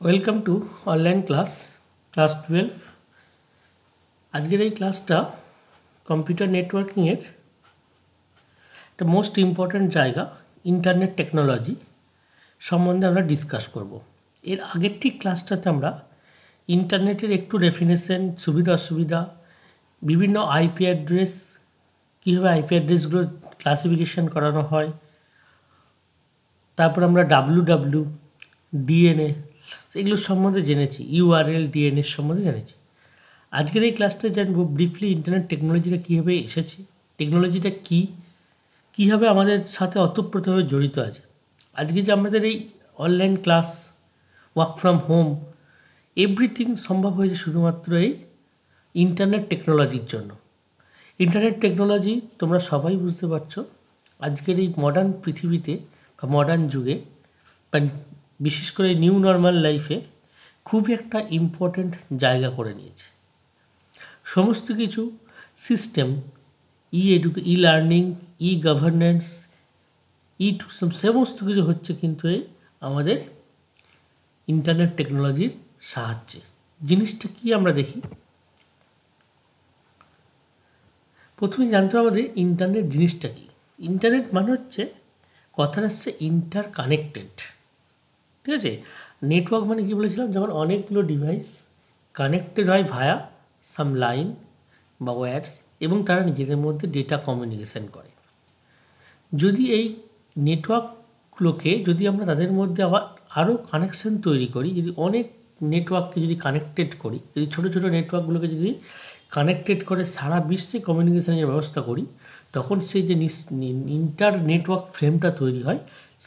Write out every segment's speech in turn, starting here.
Welcome to online class 12। আজকের এই ক্লাসটা কম্পিউটার নেটওয়ার্কিংয়ের একটা মোস্ট ইম্পর্ট্যান্ট জায়গা ইন্টারনেট টেকনোলজি সম্বন্ধে আমরা ডিসকাস করব। এর আগের ঠিক ক্লাসটাতে আমরা ইন্টারনেটের একটু ডেফিনেশন, সুবিধা অসুবিধা, বিভিন্ন আইপি অ্যাড্রেস, কীভাবে আইপি অ্যাড্রেসগুলো ক্লাসিফিকেশন করানো হয়, তারপর আমরা ডাব্লিউ ডিএনএ এগুলো সম্বন্ধে জেনেছি, ইউআরএল ডিএনএ সম্বন্ধে জেনেছি। আজকের এই ক্লাসটা জানবো ব্রিফলি ইন্টারনেট টেকনোলজিটা কীভাবে এসেছে, টেকনোলজিটা কীভাবে আমাদের সাথে অতপ্রতভাবে জড়িত আছে। আজকে যে আমাদের এই online class, work from home, everything সম্ভব হয়েছে শুধুমাত্র এই ইন্টারনেট টেকনোলজির জন্য। ইন্টারনেট টেকনোলজি তোমরা সবাই বুঝতে পারছো আজকের এই মডার্ন পৃথিবীতে বা মডার্ন যুগে, বিশেষ করে নিউ নর্মাল লাইফে খুবই একটা ইম্পর্ট্যান্ট জায়গা করে নিয়েছে। সমস্ত কিছু সিস্টেম, ই লার্নিং, ই গভর্নেন্স, টুরিজম, সমস্ত কিছু হচ্ছে কিন্তু এই আমাদের ইন্টারনেট টেকনোলজির সাহায্যে। জিনিসটা কি আমরা দেখি। প্রথমে জানতে হবে আমাদের ইন্টারনেট জিনিসটা কি। ইন্টারনেট মানে হচ্ছে, কথাটা হচ্ছে ইন্টার কানেক্টেড, ঠিক আছে। নেটওয়ার্ক মানে কি বলেছিলাম, যখন অনেকগুলো ডিভাইস কানেক্টেড হয় ভায়া সাম লাইন বা ওয়্যারস এবং তারা নিজেদের মধ্যে ডেটা কমিউনিকেশন করে। যদি এই নেটওয়ার্কগুলোকে যদি আমরা তাদের মধ্যে আবার আরও কানেকশন তৈরি করি, যদি অনেক নেটওয়ার্ককে যদি কানেক্টেড করি, যদি ছোটো ছোটো নেটওয়ার্কগুলোকে যদি কানেক্টেড করে সারা বিশ্বে কমিউনিকেশনের ব্যবস্থা করি, তখন সেই যে ইন্টার নেটওয়ার্ক ফ্রেমটা তৈরি হয়,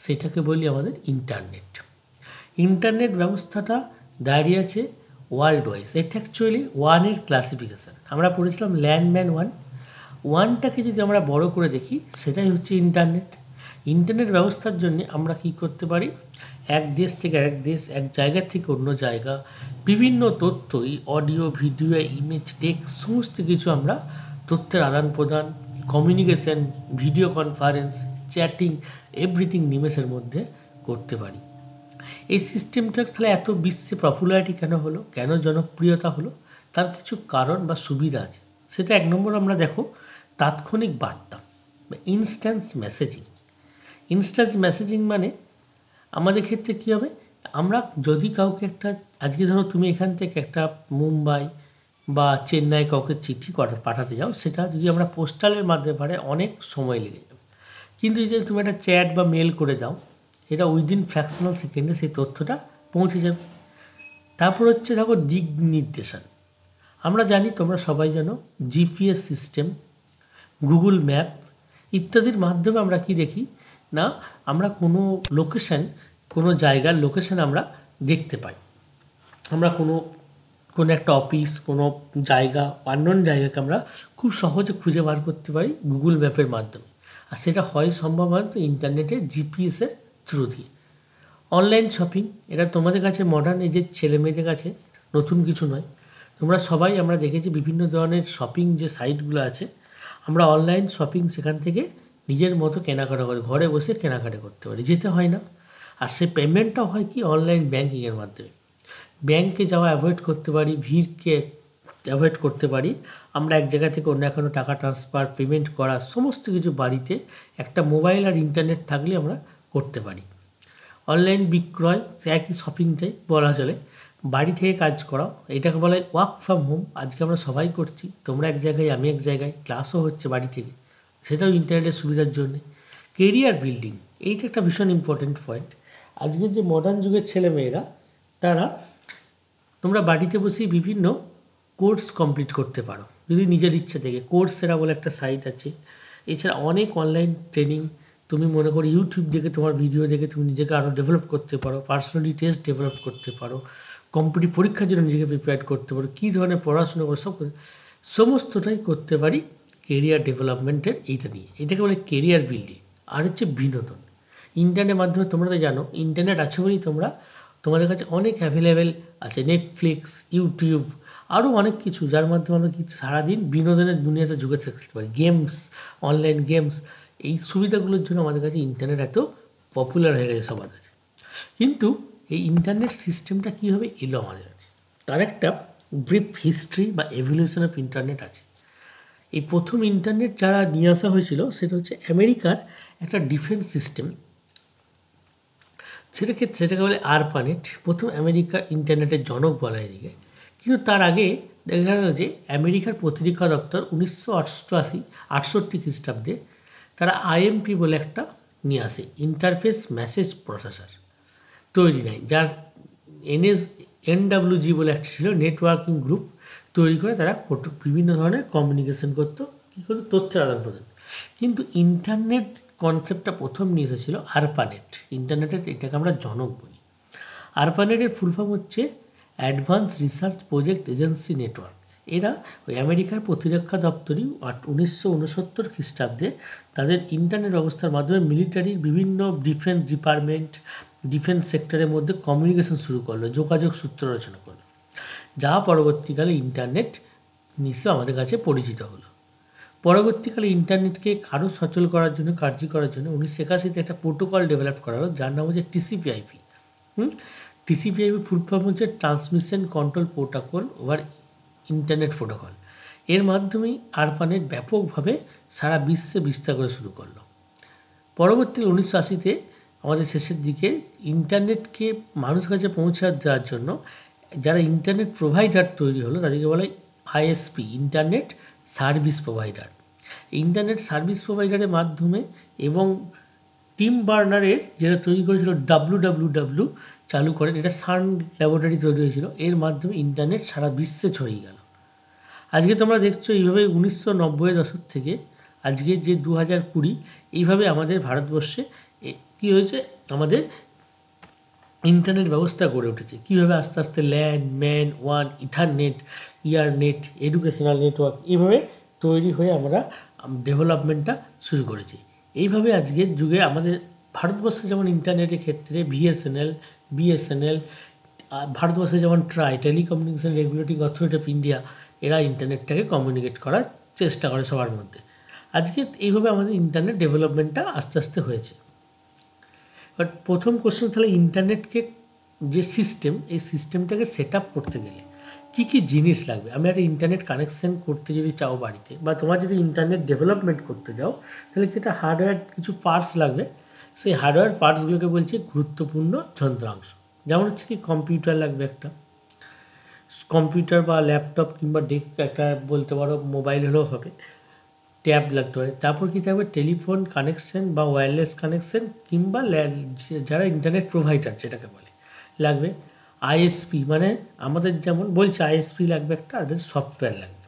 সেটাকে বলি আমাদের ইন্টারনেট। ইন্টারনেট ব্যবস্থাটা দাঁড়িয়ে আছে ওয়ার্ল্ড ওয়াইজ। এটা অ্যাকচুয়ালি ওয়ানের ক্লাসিফিকেশান। আমরা পড়েছিলাম ল্যান্ডম্যান ওয়ানটাকে যদি আমরা বড় করে দেখি, সেটাই হচ্ছে ইন্টারনেট। ইন্টারনেট ব্যবস্থার জন্য আমরা কি করতে পারি, এক দেশ থেকে আরেক দেশ, এক জায়গা থেকে অন্য জায়গা, বিভিন্ন তথ্য, অডিও, ভিডিও, ইমেজ, টেক্সট, সমস্ত কিছু আমরা তথ্যের আদান প্রদান, communication, video conference, chatting, everything নিমেষের মধ্যে করতে পারি। এই সিস্টেমটা তাহলে এত বিশ্বে পপুলারিটি কেন হলো, কেন জনপ্রিয়তা হলো, তার কিছু কারণ বা সুবিধা আছে। সেটা এক নম্বর আমরা দেখো, তাৎক্ষণিক বার্তা বা ইনস্ট্যান্স মেসেজিং। ইনস্ট্যান্স মেসেজিং মানে আমাদের ক্ষেত্রে কী হবে, আমরা যদি কাউকে একটা, আজকে ধরো তুমি এখান থেকে একটা মুম্বাই বা চেন্নাই কাউকে চিঠি পাঠাতে যাও, সেটা যদি আমরা পোস্টালের মাধ্যমে পাঠাই অনেক সময় লেগে যাবে। কিন্তু যদি তুমি একটা চ্যাট বা মেল করে দাও, এটা উইদিন ফ্র্যাকশনাল সেকেন্ডে সেই তথ্যটা পৌঁছে যাবে। তারপর হচ্ছে দেখো দিক নির্দেশন। আমরা জানি, তোমরা সবাই জানো, জিপিএস সিস্টেম, গুগল ম্যাপ ইত্যাদির মাধ্যমে আমরা কি দেখি না, আমরা কোনো লোকেশান, কোনো জায়গার লোকেশান আমরা দেখতে পাই। আমরা কোনো একটা অফিস, কোনো জায়গা, অন্য জায়গাকে আমরা খুব সহজে খুঁজে বার করতে পারি গুগল ম্যাপের মাধ্যমে। আর সেটা হয় সম্ভব হয়তো ইন্টারনেটের জিপিএসের থ্রু দিয়ে। অনলাইন শপিং, এটা তোমাদের কাছে মডার্ন এজের ছেলে মেয়েদের কাছে নতুন কিছু নয়। তোমরা সবাই, আমরা দেখেছি বিভিন্ন ধরনের শপিং যে সাইটগুলো আছে, আমরা অনলাইন শপিং সেখান থেকে নিজের মতো কেনাকাটা করি, ঘরে বসে কেনাকাটা করতে পারি, যেতে হয় না। আর সে পেমেন্টটাও হয় কি অনলাইন ব্যাঙ্কিংয়ের মাধ্যমে। ব্যাঙ্কে যাওয়া অ্যাভয়েড করতে পারি, ভিড়কে অ্যাভয়েড করতে পারি। আমরা এক জায়গা থেকে অন্য কোনো টাকা ট্রান্সফার, পেমেন্ট করা, সমস্ত কিছু বাড়িতে একটা মোবাইল আর ইন্টারনেট থাকলে আমরা করতে পারি। অনলাইন বিক্রয়, একই শপিংটাই বলা চলে, বাড়ি থেকে কাজ করা, এটাকে বলা হয় ওয়ার্ক ফ্রম হোম। আজকে আমরা সবাই করছি, তোমরা এক জায়গায়, আমি এক জায়গায়, ক্লাসও হচ্ছে বাড়ি থেকে, সেটাও ইন্টারনেটের সুবিধার জন্যে। কেরিয়ার বিল্ডিং, এইটা একটা ভীষণ ইম্পর্ট্যান্ট পয়েন্ট। আজকের যে মডার্ন যুগের ছেলেমেয়েরা, তারা, তোমরা বাড়িতে বসেই বিভিন্ন কোর্স কমপ্লিট করতে পারো যদি নিজের ইচ্ছে থেকে। কোর্সেরা বলে একটা সাইট আছে, এছাড়া অনেক অনলাইন ট্রেনিং, তুমি মনে করো ইউটিউব দেখে, তোমার ভিডিও দেখে তুমি নিজেকে আরও ডেভেলপ করতে পারো, পার্সোনালি টেস্ট ডেভেলপ করতে পারো, কম্পিটিটিভ পরীক্ষার জন্য নিজেকে প্রিপেয়ার করতে পারো, কী ধরনের পড়াশোনা করো, সমস্তটাই করতে পারি কেরিয়ার ডেভেলপমেন্টের এইটা নিয়ে। এটাকে বলে কেরিয়ার বিল্ডিং। আর হচ্ছে বিনোদন। ইন্টারনেটের মাধ্যমে তোমরা তো জানো, ইন্টারনেট আছে বলেই তোমাদের কাছে অনেক অ্যাভেলেবেল আছে, নেটফ্লিক্স, ইউটিউব, আরও অনেক কিছু, যার মাধ্যমে আমরা কি সারাদিন বিনোদনের দুনিয়াতে যুগে থাকতে পারি। গেমস, অনলাইন গেমস, এই সুবিধাগুলোর জন্য আমাদের কাছে ইন্টারনেট এত পপুলার হয়ে গেছে সবার কাছে। কিন্তু এই ইন্টারনেট সিস্টেমটা কীভাবে এলো আমাদের কাছে, তার একটা ব্রিফ হিস্ট্রি বা এভলিউশন অফ ইন্টারনেট আছে। এই প্রথম ইন্টারনেট যারা নিয়ে আসা হয়েছিল সেটা হচ্ছে আমেরিকার একটা ডিফেন্স সিস্টেম, সেটাকে বলে আরপানেট। প্রথম আমেরিকার ইন্টারনেটের জনক বলা এদিকে। কিন্তু তার আগে দেখা গেল যে আমেরিকার প্রতিরক্ষা দপ্তর 1968 খ্রিস্টাব্দে তারা আইএমপি বলে একটা নিয়ে আসে, ইন্টারফেস মেসেজ প্রসেসর তৈরি নেয়, যার এনডাব্লিউজি বলে একটা ছিল নেটওয়ার্কিং গ্রুপ তৈরি করে তারা বিভিন্ন ধরনের কমিউনিকেশন করতো, কী করতো, তথ্যের আদান প্রদান। কিন্তু ইন্টারনেট কনসেপ্টটা প্রথম নিয়ে এসেছিল আরপানেট। ইন্টারনেটের এটাকে আমরা জনক বলি। আরপানেটের ফুল ফর্ম হচ্ছে advance research project agency network. এরা ওই আমেরিকার প্রতিরক্ষা দপ্তরই 1969 খ্রিস্টাব্দে তাদের ইন্টারনেট ব্যবস্থার মাধ্যমে মিলিটারির বিভিন্ন ডিফেন্স ডিপার্টমেন্ট, ডিফেন্স সেক্টরের মধ্যে কমিউনিকেশন শুরু করলো, যোগাযোগ সূত্র রচনা করলো, যা পরবর্তীকালে ইন্টারনেট নিশ্চয় আমাদের কাছে পরিচিত হলো। পরবর্তীকালে ইন্টারনেটকে আরও সচল করার জন্য, কার্যকর করার জন্য 1981 একটা প্রোটোকল ডেভেলপ করা হলো, যার নাম হচ্ছে টিসিপি/আইপি। টিসিপি/আইপি ফুল ফর্ম হচ্ছে transmission control protocol over internet protocol. এর মাধ্যমেই আরপানেট ব্যাপকভাবে সারা বিশ্বে বিস্তার করে শুরু করলো। পরবর্তী 1980-তে আমাদের শেষের দিকে ইন্টারনেটকে মানুষের কাছে পৌঁছে দেওয়ার জন্য যারা ইন্টারনেট প্রোভাইডার তৈরি হলো তাদেরকে বলে ISP, internet service provider. Internet service প্রোভাইডারের মাধ্যমে এবং টিম বার্নারের যেটা তৈরি করেছিল WWW চালু করেন, এটা সার্ন ল্যাবরেটরি তৈরি হয়েছিল, এর মাধ্যমে ইন্টারনেট সারা বিশ্বে ছড়িয়ে গেল। আজকে তোমরা দেখছো এইভাবে 1990-এর দশক থেকে আজকে যে 2020, এইভাবে আমাদের ভারতবর্ষে কী হয়েছে, আমাদের ইন্টারনেট ব্যবস্থা গড়ে উঠেছে। কীভাবে আস্তে আস্তে ল্যান্ড, ম্যান, ওয়ান, ইথারনেট, ইয়ারনেট, এডুকেশনাল নেটওয়ার্ক এইভাবে তৈরি হয়ে আমরা ডেভেলপমেন্টটা শুরু করেছি। এইভাবে আজকের যুগে আমাদের ভারতবর্ষে যেমন ইন্টারনেটের ক্ষেত্রে বিএসএনএল, ভারতবর্ষে যেমন telecommunication regulatory authority of India, এরা ইন্টারনেটটাকে কমিউনিকেট করার চেষ্টা করে সবার মধ্যে। আজকে এইভাবে আমাদের ইন্টারনেট ডেভেলপমেন্টটা আস্তে আস্তে হয়েছে। বাট প্রথম কোশ্চেন, তাহলে ইন্টারনেটকে যে সিস্টেম, এই সিস্টেমটাকে সেট আপ করতে গেলে কী কী জিনিস লাগবে? আমি একটা ইন্টারনেট কানেকশন করতে যদি চাও বাড়িতে, বা তোমার যদি ইন্টারনেট ডেভেলপমেন্ট করতে যাও, তাহলে কি একটা হার্ডওয়্যার কিছু পার্টস লাগবে। সেই হার্ডওয়্যার পার্টসগুলোকে বলছে গুরুত্বপূর্ণ যন্ত্রাংশ। যেমন হচ্ছে কি, কম্পিউটার লাগবে একটা, কম্পিউটার বা ল্যাপটপ কিংবা একটা বলতে পারো মোবাইল হলেও হবে, ট্যাব লাগতে পারে। তারপর কি থাকবে, টেলিফোন কানেকশন বা ওয়্যারলেস কানেকশন, কিংবা যারা ইন্টারনেট প্রোভাইডার যেটাকে বলে লাগবে। আইএসপি মানে আমাদের যেমন বলছে আইএসপি লাগবে একটা, আর সফটওয়্যার লাগবে।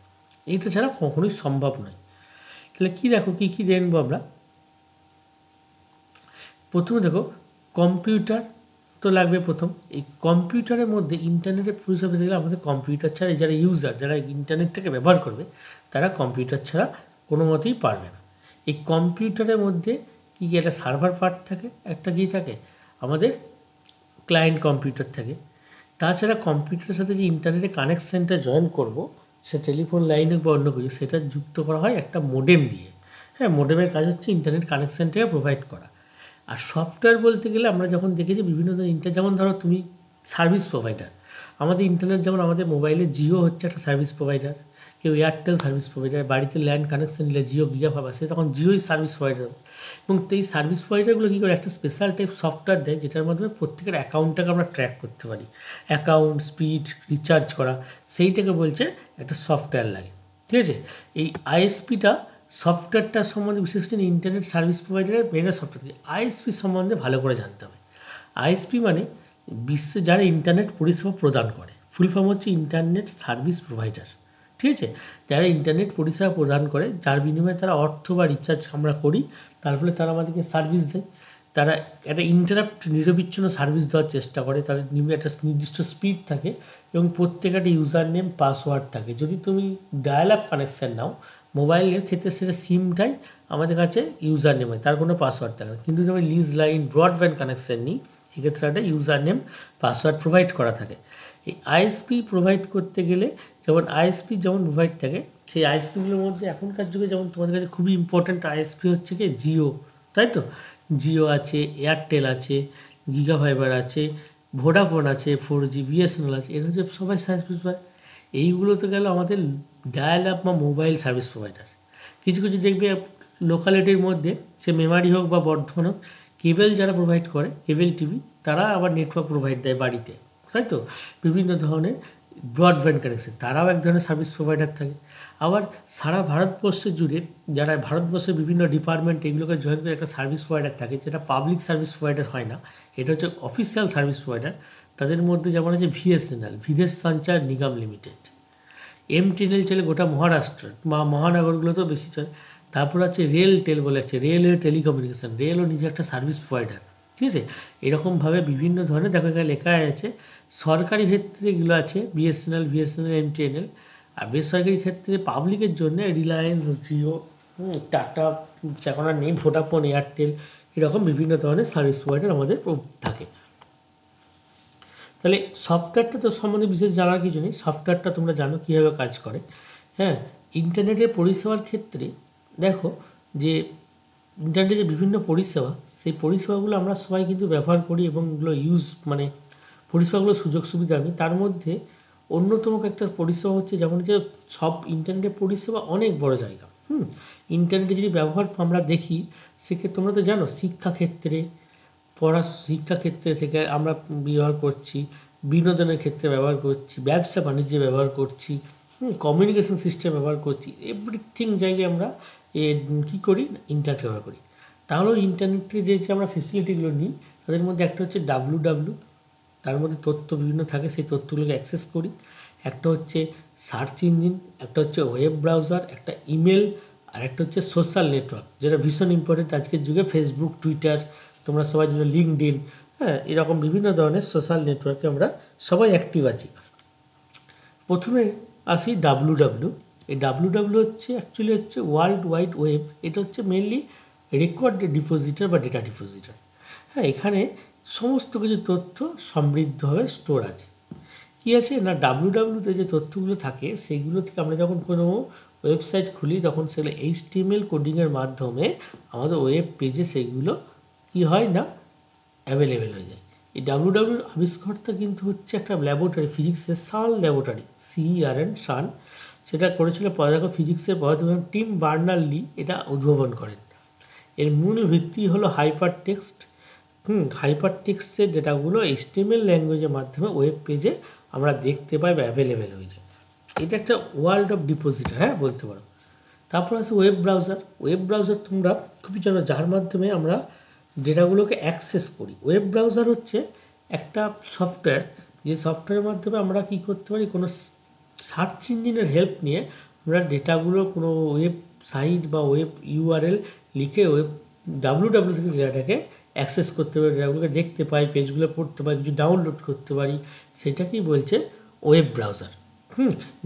এইটা ছাড়া কখনোই সম্ভব নয়। তাহলে কী দেখো, কী কী দেখবো আমরা। প্রথমে দেখো কম্পিউটার তো লাগবে প্রথম। এই কম্পিউটারের মধ্যে ইন্টারনেটের পরিষেবা পেতে গেলে আমাদের কম্পিউটার ছাড়া, যারা ইউজার, যারা ইন্টারনেটটাকে ব্যবহার করবে, তারা কম্পিউটার ছাড়া কোনো মতেই পারবে না। এই কম্পিউটারের মধ্যে কী কী, একটা সার্ভার পার্ট থাকে, একটা কী থাকে, আমাদের ক্লায়েন্ট কম্পিউটার থাকে। তাছাড়া কম্পিউটারের সাথে যে ইন্টারনেটে কানেকশানটা জয়েন করব, সে টেলিফোন লাইনে বা অন্য কিছু, সেটা যুক্ত করা হয় একটা মোডেম দিয়ে। হ্যাঁ, মোডেমের কাজ হচ্ছে ইন্টারনেট কানেকশানটাকে প্রোভাইড করা। আর সফটওয়্যার বলতে গেলে আমরা যখন দেখেছি বিভিন্ন ধরনের যেমন ধরো তুমি সার্ভিস প্রোভাইডার, আমাদের ইন্টারনেট যেমন আমাদের মোবাইলে জিও হচ্ছে একটা সার্ভিস প্রোভাইডার, কেউ এয়ারটেল সার্ভিস প্রোভাইডার, বাড়িতে ল্যান্ড কানেকশন নিলে জিও গিগা পাবা, সে তখন জিওই সার্ভিস প্রোভাইডার। এবং এই সার্ভিস প্রোভাইডারগুলো কী করে, একটা স্পেশাল টাইপ সফটওয়্যার দেয়, যেটার মাধ্যমে প্রত্যেকের অ্যাকাউন্টটাকে আমরা ট্র্যাক করতে পারি, অ্যাকাউন্ট, স্পিড, রিচার্জ করা, সেইটাকে বলছে একটা সফটওয়্যার লাগে। ঠিক আছে, এই আইএসপিটা সফটওয়্যারটা সম্বন্ধে, বিশেষ করে ইন্টারনেট সার্ভিস প্রোভাইডারের মেন সফটওয়্যার থেকে আইএসপি সম্বন্ধে ভালো করে জানতে হবে। আইএসপি মানে বিশ্বে যারা ইন্টারনেট পরিষেবা প্রদান করে, ফুল ফর্ম হচ্ছে ইন্টারনেট সার্ভিস প্রোভাইডার। ঠিক আছে, যারা ইন্টারনেট পরিষেবা প্রদান করে, যার বিনিময়ে তারা অর্থ বা রিচার্জ আমরা করি, তার ফলে তারা আমাদেরকে সার্ভিস দেয়। তারা একটা নিরবিচ্ছিন্ন সার্ভিস দেওয়ার চেষ্টা করে, তাদের একটা নির্দিষ্ট স্পিড থাকে এবং প্রত্যেকটা ইউজার নেম পাসওয়ার্ড থাকে। যদি তুমি ডায়াল আপ কানেকশান নাও মোবাইলের ক্ষেত্রে, সেটা সিমটাই আমাদের কাছে ইউজার নেম হয়, তার কোনো পাসওয়ার্ড থাকে না। কিন্তু যদি লিজ লাইন, ব্রডব্যান্ড কানেকশান নিই, সেক্ষেত্রে একটা ইউজার নেম পাসওয়ার্ড প্রোভাইড করা থাকে। এই আইএসপি প্রোভাইড করতে গেলে যেমন আইএসপি যেমন প্রোভাইড থাকে, সেই আইএসপিগুলোর মধ্যে এখনকার যুগে যেমন তোমাদের কাছে খুবই ইম্পর্ট্যান্ট আইএসপি হচ্ছে কি জিও, তাই তো? জিও আছে, এয়ারটেল আছে, গিগা ফাইবার আছে, ভোডাফোন আছে, 4G, বিএসএনএল আছে, এরা হচ্ছে সবাই সার্ভিস প্রোভাইডার। এইগুলো তো গেল আমাদের ডায়াল আপ বা মোবাইল সার্ভিস প্রোভাইডার। কিছু কিছু দেখবে লোকালিটির মধ্যে, সে মেমারি হোক বা বর্ধমান হোক, কেবল যারা প্রোভাইড করে, কেবল টিভি, তারা আবার নেটওয়ার্ক প্রোভাইড দেয় বাড়িতে, তাই তো? বিভিন্ন ধরনের ব্রডব্যান্ড কানেকশন, তারাও এক ধরনের সার্ভিস প্রোভাইডার থাকে। আবার সারা ভারতবর্ষের জুড়ে যারা ভারতবর্ষের বিভিন্ন ডিপার্টমেন্ট এগুলোকে জয়েন করে একটা সার্ভিস প্রোভাইডার থাকে, যেটা পাবলিক সার্ভিস প্রোভাইডার হয় না, এটা হচ্ছে অফিসিয়াল সার্ভিস প্রোভাইডার। তাদের মধ্যে যেমন আছে ভিএসএনএল, বিদেশ সঞ্চার নিগম লিমিটেড। এমটিএনএল চলে গোটা মহারাষ্ট্র বা মহানগরগুলোতেও বেশি চলে। তারপর আছে রেলটেল বলে আছে, রেলওয়ে টেলিকমিউনিকেশন, রেলও নিজে একটা সার্ভিস প্রোভাইডার, ঠিক আছে? এরকমভাবে বিভিন্ন ধরনের দেখো এখানে লেখা আছে। সরকারি ক্ষেত্রে এগুলো আছে বিএসএনএল, এমটিএনএল। আর বেসরকারি ক্ষেত্রে পাবলিকের জন্য রিলায়েন্স, জিও, টাটা, এখন আর নেই, ভোডাফোন, এয়ারটেল, এরকম বিভিন্ন ধরনের সার্ভিস প্রোভাইডার আমাদের থাকে। তাহলে সফটওয়্যারটা তো সম্বন্ধে বিশেষ জানার কিছু নেই, সফটওয়্যারটা তোমরা জানো কীভাবে কাজ করে। হ্যাঁ, ইন্টারনেটের পরিষেবার ক্ষেত্রে দেখো যে ইন্টারনেটের যে বিভিন্ন পরিষেবা, সেই পরিষেবাগুলো আমরা সবাই কিন্তু ব্যবহার করি এবং এগুলো মানে পরিষেবাগুলোর সুযোগ সুবিধা নিই। তার মধ্যে অন্যতম একটা পরিষেবা হচ্ছে, যেমন যে সব ইন্টারনেটের পরিষেবা অনেক বড় জায়গা। ইন্টারনেটে যদি ব্যবহার আমরা দেখি, সেক্ষেত্রে তোমরা তো জানো শিক্ষাক্ষেত্রে, শিক্ষাক্ষেত্রে থেকে আমরা ব্যবহার করছি, বিনোদনের ক্ষেত্রে ব্যবহার করছি, ব্যবসা বাণিজ্যে ব্যবহার করছি, কমিউনিকেশন সিস্টেম ব্যবহার করছি, এভরিথিং জায়গায় আমরা কী করি, ইন্টারনেট ব্যবহার করি। তাহলেও ইন্টারনেট থেকে যে আমরা ফেসিলিটিগুলো নিই, তাদের মধ্যে একটা হচ্ছে WW, তার মধ্যে তথ্য বিভিন্ন থাকে, সেই তথ্যগুলোকে অ্যাক্সেস করি। একটা হচ্ছে সার্চ ইঞ্জিন, একটা হচ্ছে ওয়েব ব্রাউজার, একটা ইমেল, আর একটা হচ্ছে সোশ্যাল নেটওয়ার্ক, যেটা ভীষণ ইম্পর্টেন্ট আজকের যুগে। ফেসবুক, টুইটার, তোমরা সবাই যেন লিঙ্কডইন, হ্যাঁ, এরকম বিভিন্ন ধরনের সোশ্যাল নেটওয়ার্কে আমরা সবাই অ্যাক্টিভ আছি। প্রথমে আসি WW। এই WW হচ্ছে অ্যাকচুয়ালি হচ্ছে ওয়ার্ল্ড ওয়াইড ওয়েব। এটা হচ্ছে মেনলি রেকর্ড ডিপোজিটর বা ডেটা ডিপোজিটর। হ্যাঁ, এখানে সমস্ত কিছু তথ্য সমৃদ্ধভাবে স্টোর আছে। কী আছে না, WW-তে যে তথ্যগুলো থাকে, সেইগুলো থেকে আমরা যখন কোনো ওয়েবসাইট খুলি, তখন সেগুলো HTML কোডিংয়ের মাধ্যমে আমাদের ওয়েব পেজে সেইগুলো কী হয় না, অ্যাভেলেবেল হয়ে যায়। এই WW আবিষ্কারটা কিন্তু হচ্ছে একটা ল্যাবরেটরি, ফিজিক্সের সান ল্যাবরেটরি, CERN, সান, সেটা করেছিল পদার্থ ফিজিক্সের পদার্থবিজ্ঞানী টিম বার্নার্লি, এটা উদ্ভাবন করেন। এর মূল ভিত্তি হলো হাইপার টেক্সট। হাইপার টেক্সটের ডেটাগুলো HTML ল্যাঙ্গুয়েজের মাধ্যমে ওয়েব পেজে আমরা দেখতে পাই বা অ্যাভেলেবেল হয়ে যায়। এটা একটা ওয়ার্ল্ড অফ ডিপোজিটর, হ্যাঁ, বলতে পারো। তারপর আছে ওয়েব ব্রাউজার। ওয়েব ব্রাউজার তোমরা খুবই জানো, যার মাধ্যমে আমরা ডেটাগুলোকে অ্যাক্সেস করি। ওয়েব ব্রাউজার হচ্ছে একটা সফটওয়্যার, যে সফটওয়্যারের মাধ্যমে আমরা কী করতে পারি, কোনো সার্চ ইঞ্জিনের হেল্প নিয়ে আমরা ডেটাগুলো কোনো ওয়েব সাইট বা ওয়েব URL লিখে ওয়েব WW থেকে ডেটাটাকে অ্যাক্সেস করতে পারি, ডেটাগুলোকে দেখতে পাই, পেজগুলো পড়তে পারি, কিছু ডাউনলোড করতে পারি, সেটাকেই বলছে ওয়েব ব্রাউজার।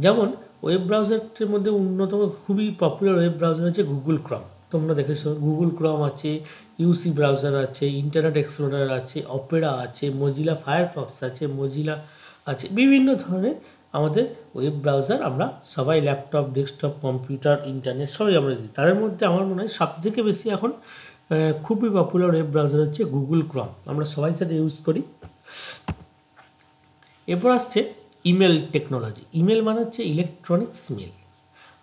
যেমন ওয়েব ব্রাউজারের মধ্যে অন্যতম খুবই পপুলার ওয়েব ব্রাউজার হচ্ছে গুগল ক্রম। তোমরা দেখেছো গুগল ক্রম আছে, UC ব্রাউজার আছে, ইন্টারনেট এক্সপ্লোরার আছে, অপেরা আছে, মজিলা ফায়ারফক্স আছে, মজিলা আছে, বিভিন্ন ধরনের আমাদের ওয়েব ব্রাউজার আমরা সবাই ল্যাপটপ, ডেস্কটপ, কম্পিউটার, ইন্টারনেট সবাই আমরা দিই। তাদের মধ্যে আমার মনে হয় সবথেকে বেশি এখন খুবই পপুলার ওয়েব ব্রাউজার হচ্ছে গুগল ক্রম, আমরা সবাই সাথে ইউজ করি। এরপর আসছে ইমেল টেকনোলজি। ইমেল মানে হচ্ছে ইলেকট্রনিক্স মেল।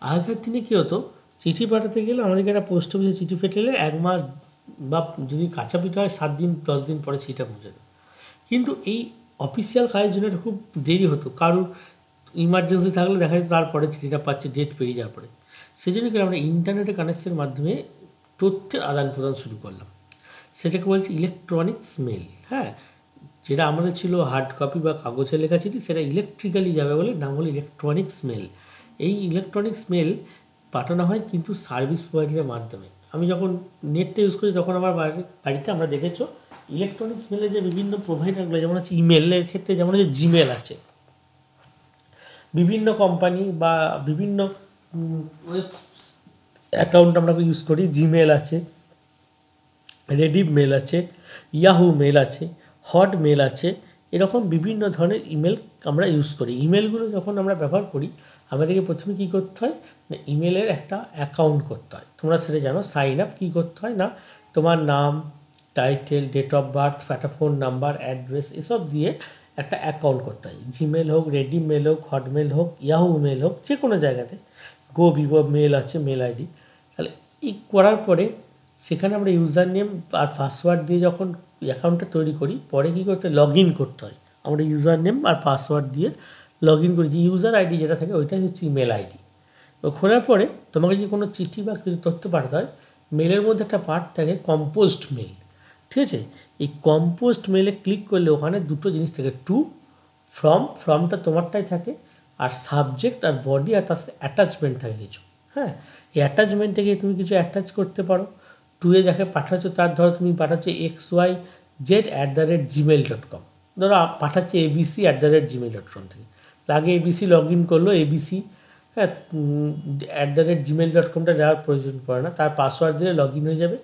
আগেকার দিনে কী হতো, চিঠি পাঠাতে গেলে আমাদেরকে একটা পোস্ট অফিসে চিঠি পাঠালে 1 মাস বা যদি কাছাপিঠি হয় 7 দিন 10 দিন পরে চিঠিটা পৌঁছাতো। কিন্তু এই অফিসিয়াল কাজের জন্য এটা খুব দেরি হতো, কারোর ইমার্জেন্সি থাকলে দেখা যেত তারপরে চিঠিটা পাচ্ছে ডেট পেরিয়ে যাওয়ার পরে। সেই জন্য কি আমরা ইন্টারনেটের কানেকশনের মাধ্যমে তথ্যের আদান প্রদান শুরু করলাম, সেটাকে বলছে ইলেকট্রনিক্স মেল। হ্যাঁ, যেটা আমাদের ছিল হার্ড কপি বা কাগজে লেখা চিঠি, সেটা ইলেকট্রিক্যালি যাবে বলে নাম হলো ইলেকট্রনিক্স মেল। এই ইলেকট্রনিক্স মেল পাঠানো হয় কিন্তু সার্ভিস প্রোভাইডারের মাধ্যমে। আমি যখন নেটটা ইউজ করি তখন আমার বাড়িতে আমরা দেখেছো ইলেকট্রনিক্স মেলের যে বিভিন্ন প্রোভাইডারগুলো, যেমন হচ্ছে ইমেলের ক্ষেত্রে যেমন হচ্ছে জিমেল আছে, বিভিন্ন কোম্পানি বা বিভিন্ন ওয়েব অ্যাকাউন্ট আমরা ইউজ করি, জিমেল আছে, রেডিফ মেল আছে, ইয়াহু মেল আছে, হট মেল আছে, এরকম বিভিন্ন ধরনের ইমেল আমরা ইউজ করি। ইমেলগুলো যখন আমরা ব্যবহার করি, আমাদেরকে প্রথমে কী করতে হয় না, ইমেলের একটা অ্যাকাউন্ট করতে হয়। তোমরা সেটা জানো, সাইন আপ কী করতে হয় না, তোমার নাম, title, date of birth, phone number, address এসব দিয়ে একটা অ্যাকাউন্ট করতে হয়। জিমেল হোক, রেডি মেল হোক, হটমেল হোক, ইয়াহু মেল হোক, যে কোনো জায়গাতে ভিভো মেল আছে, মেল আইডি। তাহলে এই করার পরে সেখানে আমরা ইউজার নেম আর পাসওয়ার্ড দিয়ে যখন অ্যাকাউন্টটা তৈরি করি, পরে কী করতে লগ ইন করতে হয়। আমরা ইউজার নেম আর পাসওয়ার্ড দিয়ে লগ ইন করি, যে ইউজার আইডি যেটা থাকে ওইটাই হচ্ছে ইমেল আইডি। তো খোলার পরে তোমাকে যদি কোনো চিঠি বা কিছু তথ্য পাঠাতে হয়, মেলের মধ্যে একটা পার্ট থাকে কম্পোস্ট মেল, ঠিক আছে। এই কম্পোস্ট মেলে ক্লিক করলে ওখানে দুটো জিনিস থাকে, টু, ফ্রমটা তোমারটাই থাকে, আর সাবজেক্ট আর বডি আর তার সাথে অ্যাটাচমেন্ট থাকে কিছু। হ্যাঁ, এই অ্যাটাচমেন্ট থেকে তুমি কিছু অ্যাটাচ করতে পারো। টুয়ে যাকে পাঠাচ্ছ তার ধরো তুমি পাঠাচ্ছ xyz@gmail.com, ধরো পাঠাচ্ছে abc@gmail.com থেকে। আগে এবিসি লগ ইন করলো, এবিসি, হ্যাঁ, @gmail.comটা যাওয়ার প্রয়োজন পড়ে না, তার পাসওয়ার্ড দিলে লগ ইন হয়ে যাবে।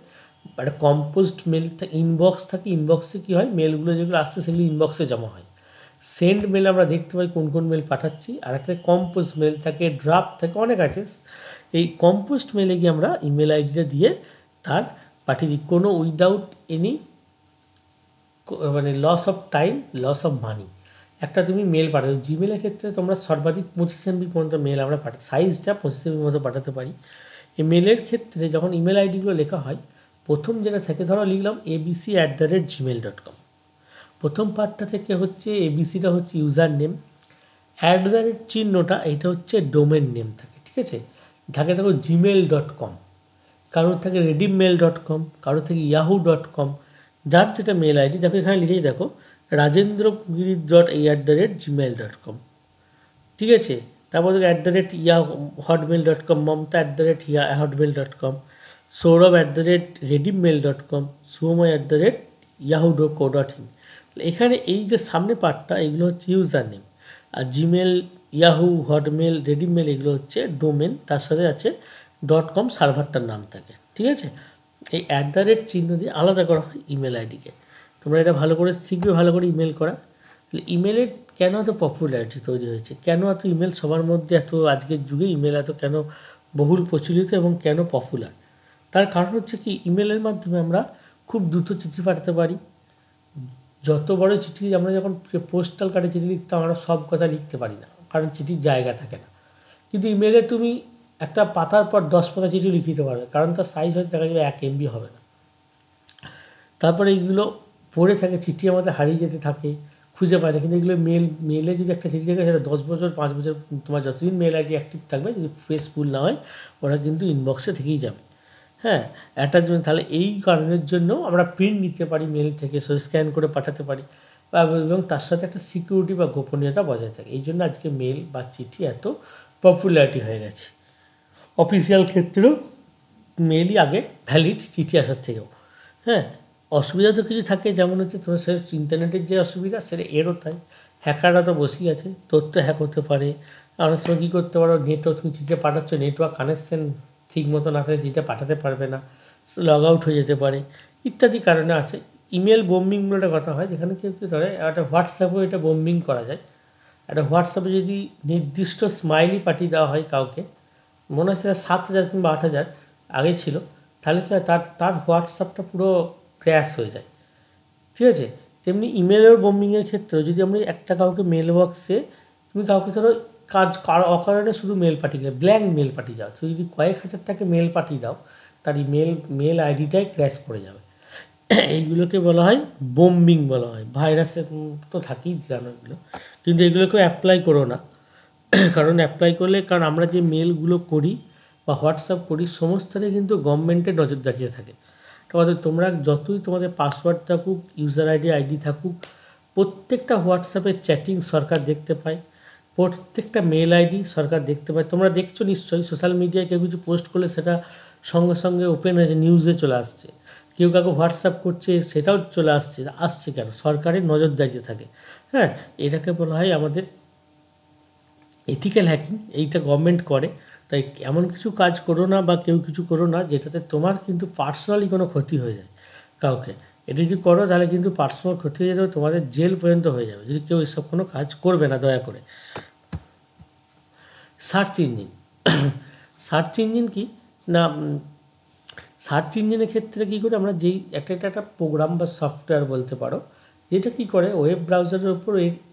একটা কম্পোস্ট মেল ইনবক্স থাকে, ইনবক্সে কী হয়, মেলগুলো যেগুলো আসছে সেগুলো ইনবক্সে জমা হয়। সেন্ড মেল আমরা দেখতে পাই কোন কোন মেল পাঠাচ্ছি, আর একটা কম্পোস্ট মেল থাকে, ড্রাফট থাকে, অনেক আছে। এই কম্পোস্ট মেলে গিয়ে আমরা ইমেল আইডিটা দিয়ে তার পাঠিয়ে দিই, কোনো উইদাউট এনি মানে loss of time, loss of money. একটা তুমি মেল পাঠাবে, জিমেলের ক্ষেত্রে তোমরা সর্বাধিক 25 MB পর্যন্ত মেল আমরা সাইজটা 25 MB মতো পাঠাতে পারি। এই মেলের ক্ষেত্রে যখন ইমেল আইডিগুলো লেখা হয়, প্রথম যেটা থাকে, ধরো লিখলাম abc@gmail.com, প্রথম পার্টটা থেকে হচ্ছে এবিসিটা হচ্ছে ইউজার নেম, চিহ্নটা এইটা হচ্ছে ডোমেন নেম থাকে, ঠিক আছে। থাকে দেখো gmail.com, কারোর থাকে redeemmail.com, কারোর থেকে yahoo.com, যার যেটা মেল আইডি দেখো এখানে লিখেই দেখো rajendrapuri.a@gmail.com, ঠিক আছে। তারপর দেখো @hotmail.com, Mamata @hotmail.com, Sourav @redeemmail.com, সুময় @yahoo.co.in। এখানে এই যে সামনে পার্টটা এগুলো হচ্ছে ইউজার নেম, আর জিমেল, ইয়াহু, হটমেল, রেডিমেল এগুলো হচ্ছে ডোমেন, তার সাথে আছে .com সার্ভারটার নাম থাকে, ঠিক আছে। এই চিহ্ন দিয়ে আলাদা করা হয় ইমেল আইডিকে। তোমরা এটা ভালো করে শিখবে, ভালো করে ইমেল করা। ইমেলের কেন এত পপুলারিটি তৈরি হয়েছে, কেন এত ইমেল সবার মধ্যে এত, আজকের যুগে ইমেল এত কেন বহুল প্রচলিত এবং কেন পপুলার, তার কারণ হচ্ছে কি, ইমেলের মাধ্যমে আমরা খুব দ্রুত চিঠি পাঠাতে পারি। যত বড় চিঠি আমরা যখন পোস্টাল কার্ডে চিঠি লিখতাম, আমরা সব কথা লিখতে পারি না, কারণ চিঠির জায়গা থাকে না। কিন্তু ইমেলে তুমি একটা পাতার পর 10 পাতা চিঠি লিখে দিতে পারবে, কারণ তার সাইজ হয়তো দেখা যাবে 1 MB হবে না। তারপরে এইগুলো পড়ে থাকে, চিঠি আমাদের হারিয়ে যেতে থাকে, খুঁজে পায় না। কিন্তু এগুলো মেলে যদি একটা চিঠি থাকে, সেটা 10 বছর 5 বছর তোমার যতদিন মেল আইডি অ্যাক্টিভ থাকবে, যদি ফেস ফুল না হয়, ওরা কিন্তু ইনবক্সে থেকেই যাবে। হ্যাঁ, অ্যাটাচমেন্ট, তাহলে এই কারণের জন্য আমরা প্রিন্ট নিতে পারি মেল থেকে, স্ক্যান করে পাঠাতে পারি, এবং তার সাথে একটা সিকিউরিটি বা গোপনীয়তা বজায় থাকে। এই জন্য আজকে মেল বা চিঠি এত পপুলারিটি হয়ে গেছে। অফিসিয়াল ক্ষেত্রেও মেলই আগে ভ্যালিড চিঠি আসার থেকেও। হ্যাঁ, অসুবিধা তো কিছু থাকে, যেমন হচ্ছে তোমার সে ইন্টারনেটের যে অসুবিধা, সেটা এরও তাই। হ্যাকাররা তো বসেই আছে, তথ্য হ্যাক হতে পারে। অনেক সময় কী করতে পারো, নেটওয়ার্ক, তুমি চিঠিটা পাঠাচ্ছ, নেটওয়ার্ক কানেকশান ঠিক মতো না থাকলে চিঠিটা পাঠাতে পারবে না, লগ আউট হয়ে যেতে পারে, ইত্যাদি কারণে আছে। ইমেল বোম্বিং বলে একটা কথা হয়, যেখানে কেউ কী করে, একটা হোয়াটসঅ্যাপেও এটা বোম্বিং করা যায়। একটা হোয়াটসঅ্যাপে যদি নির্দিষ্ট স্মাইলি পাঠিয়ে দেওয়া হয় কাউকে, মনে হয় সেটা 7,000 কিংবা 8,000 আগে ছিল, তাহলে কি হয়, তার হোয়াটসঅ্যাপটা পুরো ক্র্যাশ হয়ে যায়, ঠিক আছে। তেমনি ইমেলের বোম্বিংয়ের ক্ষেত্রেও যদি আমরা একটা কাউকে মেল বক্সে, তুমি কাউকে ধরো অকারণে শুধু মেল পাঠিয়ে দিলে, ব্ল্যাঙ্ক মেল পাঠিয়ে দাও, তুমি যদি কয়েক হাজার টাকা মেল পাঠিয়ে দাও, তার মেল আইডিটাই ক্র্যাশ করে যাবে। এইগুলোকে বলা হয় বোম্বিং বলা হয়। ভাইরাসের তো থাকেই, জানো এগুলো, কিন্তু এগুলোকেও অ্যাপ্লাই করো না, কারণ অ্যাপ্লাই করলে, কারণ আমরা যে মেলগুলো করি বা হোয়াটসঅ্যাপ করি, সমস্তটাই কিন্তু গভর্নমেন্টের নজরদারিতে থাকে। তোমরা যতই তোমাদের পাসওয়ার্ড থাকুক, ইউজার আইডি থাকুক, প্রত্যেকটা হোয়াটসঅ্যাপের চ্যাটিং সরকার দেখতে পায়, প্রত্যেকটা মেল আইডি সরকার দেখতে পায়। তোমরা দেখছো নিশ্চয়ই, সোশ্যাল মিডিয়ায় কেউ কিছু পোস্ট করলে সেটা সঙ্গে সঙ্গে ওপেন হয়েছে, নিউজে চলে আসছে। কেউ কাউকে হোয়াটসঅ্যাপ করছে, সেটাও চলে আসছে কেন, সরকারের নজরদারিতে থাকে। হ্যাঁ, এটাকে বলা হয় আমাদের এথিক্যাল হ্যাকিং। এইটা গভর্নমেন্ট করে, তাই এমন কিছু কাজ করো না বা কেউ কিছু করো না যেটাতে তোমার কিন্তু পার্সোনালি কোনো ক্ষতি হয়ে যায় কাউকে। এটা যদি করো তাহলে কিন্তু পার্সোনাল ক্ষতি হয়ে যাবে, তোমাদের জেল পর্যন্ত হয়ে যাবে যদি কেউ এসব কোনো কাজ করবে না, দয়া করে। সার্চ ইঞ্জিন, সার্চ ইঞ্জিন কি না, সার্চ ইঞ্জিনের ক্ষেত্রে কী করে আমরা যেই একটা প্রোগ্রাম বা সফটওয়্যার বলতে পারো, যেটা কী করে ওয়েব ব্রাউজারের উপর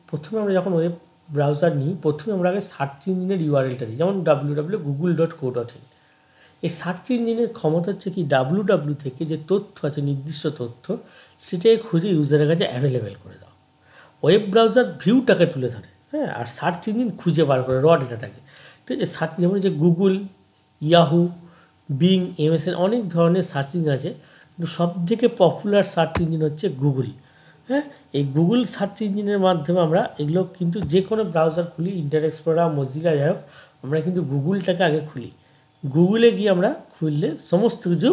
প্রথমে আমরা যখন ওয়েব ব্রাউজার নিই, প্রথমে আমরা আগে সার্চ ইঞ্জিনের ইউআরএলটা দিই, যেমন www.google.co.in। এই সার্চ ইঞ্জিনের ক্ষমতা হচ্ছে কি ডাব্লু থেকে যে তথ্য আছে, নির্দিষ্ট তথ্য, সেটাকে খুঁজে ইউজারের কাছে অ্যাভেলেবেল করে দাও। ওয়েব ব্রাউজার ভিউটাকে তুলে ধরে, হ্যাঁ, আর সার্চ ইঞ্জিন খুঁজে বার করে র ডেটাটাকে, ঠিক আছে। সার্চ যেমন যে গুগল, ইয়াহু, বিং, MSN, অনেক ধরনের সার্চ ইঞ্জিন আছে, কিন্তু সবথেকে পপুলার সার্চ ইঞ্জিন হচ্ছে গুগল। হ্যাঁ, এই গুগল সার্চ ইঞ্জিনের মাধ্যমে আমরা এগুলো কিন্তু যে কোনো ব্রাউজার খুলি, ইন্টারনেট এক্সপ্লোরার, মজিলা, যাই হোক, আমরা কিন্তু গুগলটাকে আগে খুলি। গুগলে গিয়ে আমরা খুললে সমস্ত কিছু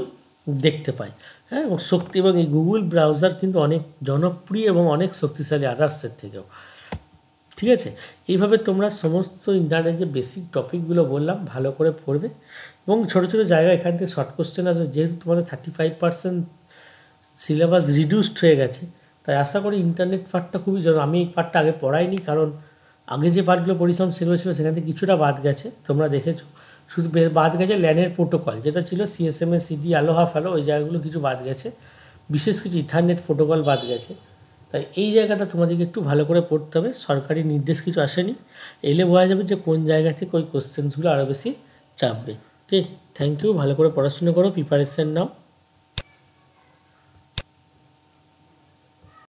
দেখতে পাই, হ্যাঁ, এবং শক্তি, এবং এই গুগল ব্রাউজার কিন্তু অনেক জনপ্রিয় এবং অনেক শক্তিশালী আদার্সের থেকেও, ঠিক আছে। এইভাবে তোমরা সমস্ত ইন্টারনেট যে বেসিক টপিকগুলো বললাম ভালো করে পড়বে, এবং ছোটো ছোটো জায়গায় এখান থেকে শর্ট কোশ্চেন আছে, যেহেতু তোমাদের 35% সিলেবাস রিডিউসড হয়ে গেছে, তাই আশা করি ইন্টারনেট পার্টটা খুবই জরুরি। আমি এই পার্টটা আগে পড়াইনি, কারণ আগে যে পার্টগুলো পড়িয়েছিলাম সেগুলো ছিল, সেখান থেকে কিছুটা বাদ গেছে, তোমরা দেখেছো। শুধু বাদ গেছে ল্যানের প্রোটোকল, যেটা ছিল CSMA, CD, আলোহা, ফ্যালো, ওই জায়গাগুলো কিছু বাদ গেছে, বিশেষ কিছু ইথারনেট প্রোটোকল বাদ গেছে। তাই এই জায়গাটা তোমাদেরকে একটু ভালো করে পড়তে হবে। সরকারি নির্দেশ কিছু আসেনি, এলে বোঝা যাবে যে কোন জায়গা থেকে ওই কোশ্চেন্সগুলো আরও বেশি চাপবে। ওকে, থ্যাংক ইউ। ভালো করে পড়াশোনা করো, প্রিপারেশন নাও।